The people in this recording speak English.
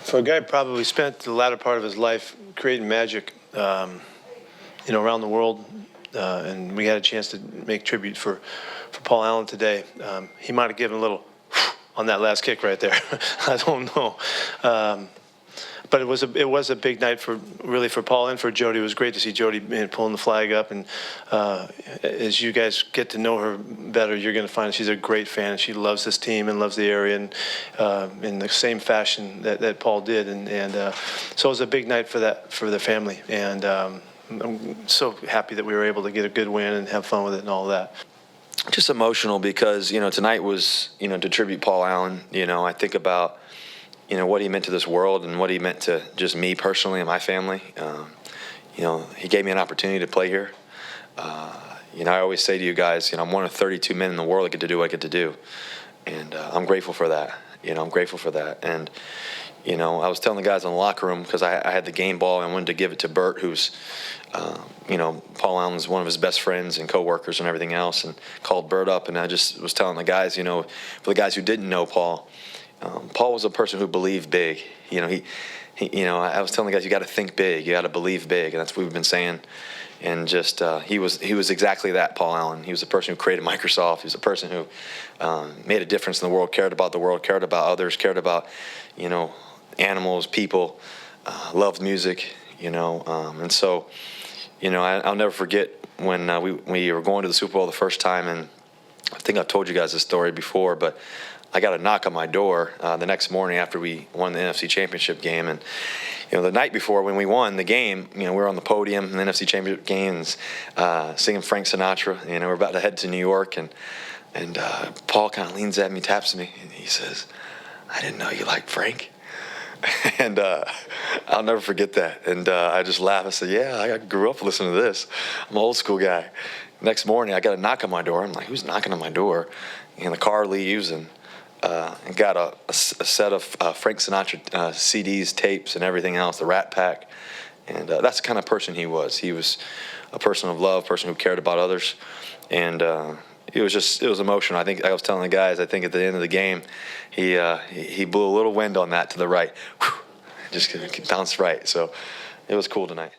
For a guy who probably spent the latter part of his life creating magic, around the world, and we had a chance to make tribute for Paul Allen today. He might have given a little on that last kick right there. I don't know. But it was a big night for Paul and for Jody. It was great to see Jody pulling the flag up, and as you guys get to know her better, you're going to find she's a great fan. She loves this team and loves the area, and in the same fashion that Paul did, and so it was a big night for the family, and I'm so happy that we were able to get a good win and have fun with it and all that. Just emotional because tonight was to tribute Paul Allen. I think about what he meant to this world and what he meant to just me personally and my family. He gave me an opportunity to play here. I always say to you guys, I'm one of 32 men in the world that get to do what I get to do, and I'm grateful for that. I'm grateful for that. And I was telling the guys in the locker room because I had the game ball and I wanted to give it to Bert, who's Paul Allen's one of his best friends and coworkers and everything else, and called Bert up, and I just was telling the guys, for the guys who didn't know Paul. Paul was a person who believed big. I was telling the guys, you got to think big, you got to believe big, and that's what we've been saying. And just he was exactly that, Paul Allen. He was a person who created Microsoft. He was a person who made a difference in the world, cared about the world, cared about others, cared about animals, people, loved music. And so I'll never forget when we were going to the Super Bowl the first time, and I think I've told you guys this story before, but I got a knock on my door the next morning after we won the NFC Championship game. And, the night before when we won the game, we were on the podium in the NFC Championship games singing Frank Sinatra. We're about to head to New York. And Paul kind of leans at me, taps me, and he says, "I didn't know you liked Frank." And I'll never forget that. And I just laughed. I said, "Yeah, I grew up listening to this. I'm an old school guy." Next morning, I got a knock on my door. I'm like, "Who's knocking on my door?" And the car leaves, and got a set of Frank Sinatra CDs, tapes, and everything else, the Rat Pack. And that's the kind of person he was. He was a person of love, person who cared about others. And it was emotional. I think I was telling the guys, I think at the end of the game, he blew a little wind on that to the right. Whew, just bounced right. So it was cool tonight.